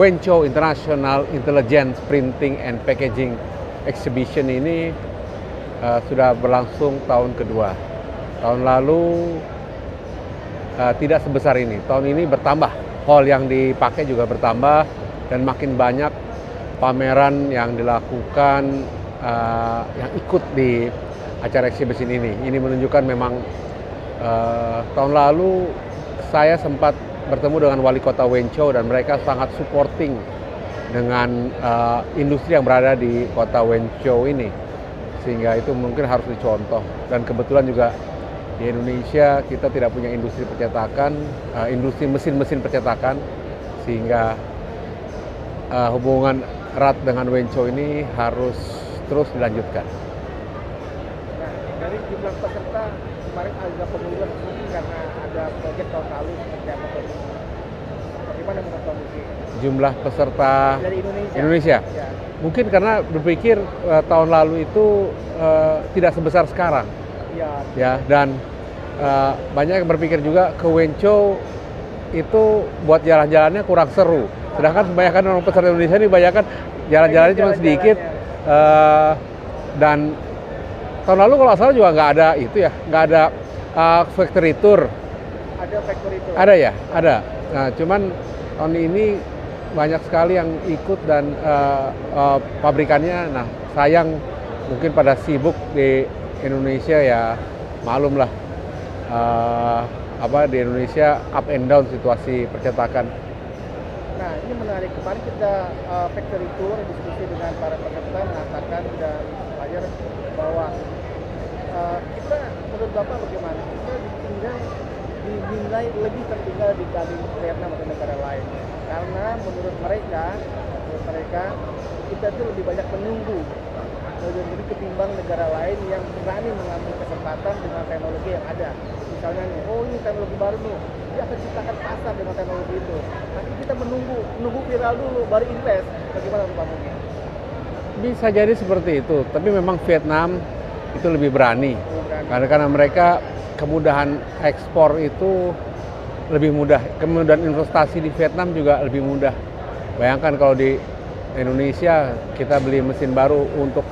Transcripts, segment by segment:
Wenzhou International Intelligence Printing and Packaging Exhibition ini sudah berlangsung tahun kedua. Tahun lalu tidak sebesar ini. Tahun ini bertambah, hall yang dipakai juga bertambah dan makin banyak pameran yang dilakukan yang ikut di acara exhibition ini. Ini menunjukkan memang tahun lalu saya sempat bertemu dengan wali kota Wenzhou dan mereka sangat supporting dengan industri yang berada di kota Wenzhou ini, sehingga itu mungkin harus dicontoh. Dan kebetulan juga di Indonesia kita tidak punya industri percetakan, industri mesin-mesin percetakan, sehingga hubungan erat dengan Wenzhou ini harus terus dilanjutkan. Nah, dari jumlah peserta kemarin agak penurunan mungkin karena ada proyek tahun lalu seperti apa? Bagaimana menurut Pak Muki? Jumlah peserta Dari Indonesia? Ya. Mungkin karena berpikir tahun lalu itu tidak sebesar sekarang. Ya, dan banyak yang berpikir juga ke Wenzhou itu buat jalan-jalannya kurang seru. Sedangkan kebanyakan orang peserta Indonesia ini kebanyakan jalan-jalannya cuma sedikit. Dan tahun lalu kalau salah juga nggak ada itu ya, nggak ada factory tour. Ada factory tour? Ada ya, ada. Nah, cuman tahun ini banyak sekali yang ikut dan pabrikannya. Nah, sayang mungkin pada sibuk di Indonesia ya, malum lah di Indonesia up and down situasi percetakan. Nah, ini menarik. Kemarin kita factory tour diskusi dengan para peserta mengatakan dan pelajar bahwa kita menurut Bapak bagaimana? Kita dinilai lebih tertinggal dibanding Vietnam atau negara lain. Karena menurut mereka kita itu lebih banyak menunggu lebih ketimbang negara lain yang berani mengambil kesempatan dengan teknologi yang ada. Misalnya nih, ini teknologi baru nih, dia akan ciptakan pasar dengan teknologi itu. Tapi kita menunggu viral dulu, baru invest. Bagaimana Pak Muki? Bisa jadi seperti itu, tapi memang Vietnam itu lebih berani. Karena mereka kemudahan ekspor itu lebih mudah, kemudahan investasi di Vietnam juga lebih mudah. Bayangkan kalau di Indonesia kita beli mesin baru untuk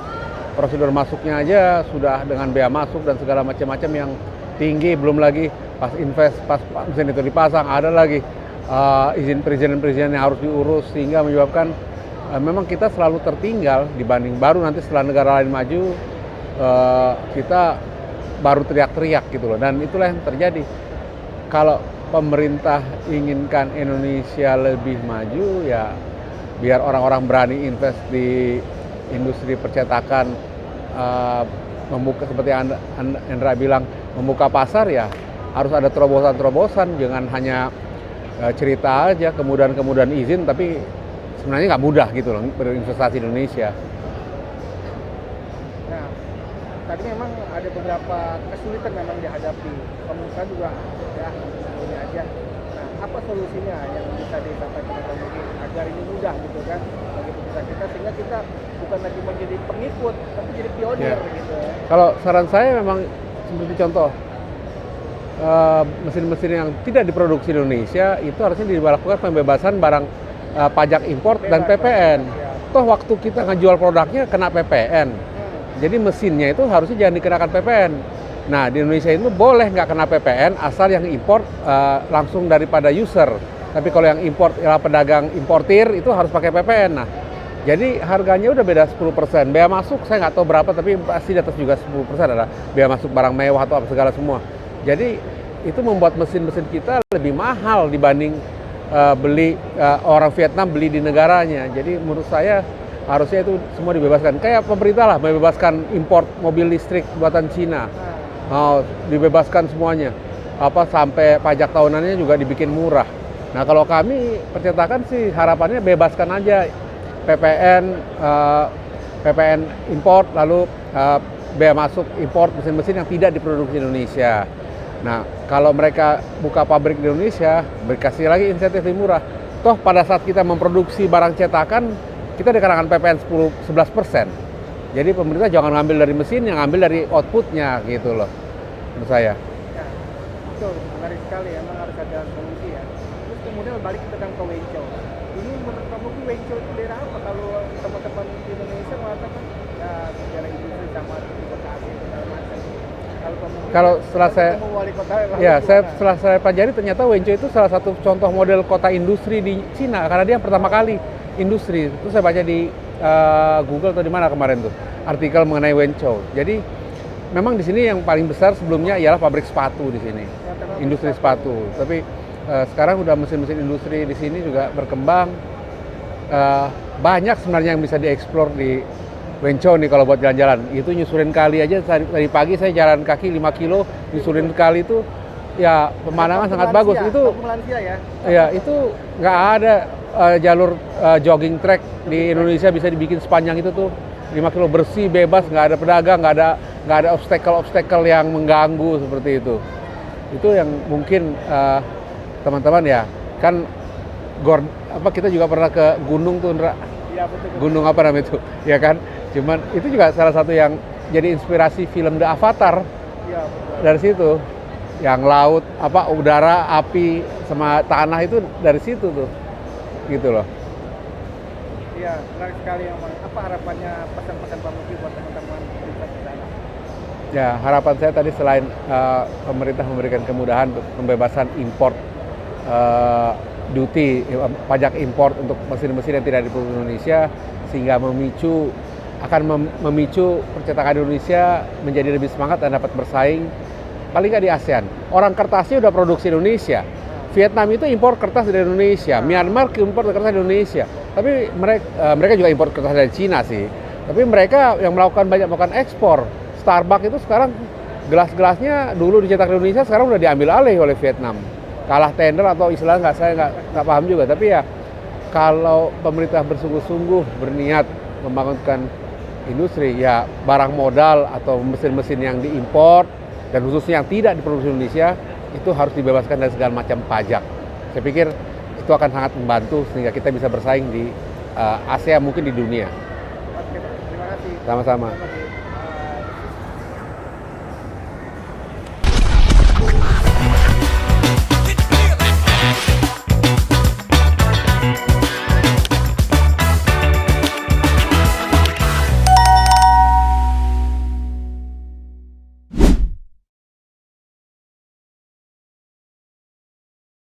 prosedur masuknya aja sudah dengan bea masuk dan segala macam-macam yang tinggi, belum lagi pas mesin itu dipasang ada lagi izin perizinan yang harus diurus, sehingga menyebabkan memang kita selalu tertinggal dibanding baru nanti setelah negara lain maju kita baru teriak-teriak gitu loh. Dan itulah yang terjadi kalau pemerintah inginkan Indonesia lebih maju, ya biar orang-orang berani invest di industri percetakan, membuka seperti Hendra bilang, membuka pasar, ya harus ada terobosan-terobosan, jangan hanya cerita aja kemudahan izin tapi sebenarnya nggak mudah gitu loh berinvestasi di Indonesia. Nah, tadi memang ada beberapa kesulitan memang dihadapi pemerintah juga ya ini aja. Nah, apa solusinya yang bisa disampaikan Pak Muki agar ini mudah gitu kan bagi pemerintah kita, sehingga kita bukan lagi menjadi pengikut tapi jadi pionir gitu. Kalau saran saya memang seperti contoh mesin-mesin yang tidak diproduksi di Indonesia itu harusnya dilakukan pembebasan barang pajak impor dan PPN. Toh waktu kita ngejual produknya kena PPN. Jadi mesinnya itu harusnya jangan dikenakan PPN. Nah, di Indonesia itu boleh nggak kena PPN asal yang import langsung daripada user. Tapi kalau yang import pedagang importir itu harus pakai PPN. Nah, jadi harganya udah beda 10%. Bea masuk saya nggak tahu berapa, tapi pasti di atas juga 10% ada bea masuk barang mewah atau apa segala semua. Jadi itu membuat mesin-mesin kita lebih mahal dibanding beli orang Vietnam beli di negaranya. Jadi menurut saya harusnya itu semua dibebaskan. Kayak pemerintah lah membebaskan import mobil listrik buatan Cina. Dibebaskan semuanya. Sampai pajak tahunannya juga dibikin murah. Nah, kalau kami percetakan sih harapannya bebaskan aja PPN import, lalu bea masuk import mesin-mesin yang tidak diproduksi di Indonesia. Nah, kalau mereka buka pabrik di Indonesia, berkasih lagi insentif lebih murah. Toh pada saat kita memproduksi barang cetakan, kita dikenakan PPN 11%. Jadi pemerintah jangan ngambil dari mesin, yang ngambil dari outputnya gitu loh, menurut saya. Ya, betul, menarik sekali, emang harus ada solusi ya. Terus kemudian balik tentang ke Wenzhou. Ini menurut kamu Wenzhou itu daerah apa? Kalau teman-teman di Indonesia mengatakan ya daerah industri sama di kota asing segala macam. Kalau setelah saya ketemu wali kota ya, setelah saya pelajari ternyata Wenzhou itu salah satu contoh model kota industri di Cina karena dia yang pertama kali industri. Itu saya baca di Google atau di mana kemarin tuh artikel mengenai Wenzhou. Jadi memang di sini yang paling besar sebelumnya ialah pabrik sepatu di sini, industri sepatu. Tapi sekarang udah mesin-mesin industri di sini juga berkembang. Banyak sebenarnya yang bisa dieksplor di Wenzhou nih kalau buat jalan-jalan. Itu nyusurin kali aja dari pagi saya jalan kaki 5 kilo nyusurin kali itu ya pemandangan sangat bagus. Itu ya itu nggak ada jalur jogging track di Indonesia bisa dibikin sepanjang itu tuh 5 kilo bersih bebas, nggak ada pedagang, nggak ada obstacle yang mengganggu seperti itu. Itu yang mungkin teman-teman ya kan kita juga pernah ke gunung tuh Ndra. Ya, betul. Gunung apa namanya itu ya kan, cuman itu juga salah satu yang jadi inspirasi film The Avatar. Ya, betul. Dari situ yang laut udara api sama tanah itu dari situ tuh gitu loh. Iya, menarik sekali yang apa harapannya pesan-pesan Pak Muki buat teman-teman di sana? Ya, harapan saya tadi selain pemerintah memberikan kemudahan untuk pembebasan import duty, pajak import untuk mesin-mesin yang tidak diproduksi Indonesia, sehingga akan memicu percetakan Indonesia menjadi lebih semangat dan dapat bersaing paling nggak di ASEAN. Orang kertasnya udah produksi Indonesia. Vietnam itu impor kertas dari Indonesia, Myanmar impor kertas dari Indonesia. Tapi mereka juga impor kertas dari Cina sih. Tapi mereka yang melakukan ekspor. Starbucks itu sekarang gelas-gelasnya dulu dicetak di Indonesia, sekarang udah diambil alih oleh Vietnam. Kalah tender atau istilahnya saya nggak paham juga. Tapi ya kalau pemerintah bersungguh-sungguh berniat membangunkan industri, ya barang modal atau mesin-mesin yang diimpor dan khususnya yang tidak diproduksi Indonesia itu harus dibebaskan dari segala macam pajak. Saya pikir itu akan sangat membantu sehingga kita bisa bersaing di ASEAN mungkin di dunia. Oke, terima kasih. Sama-sama.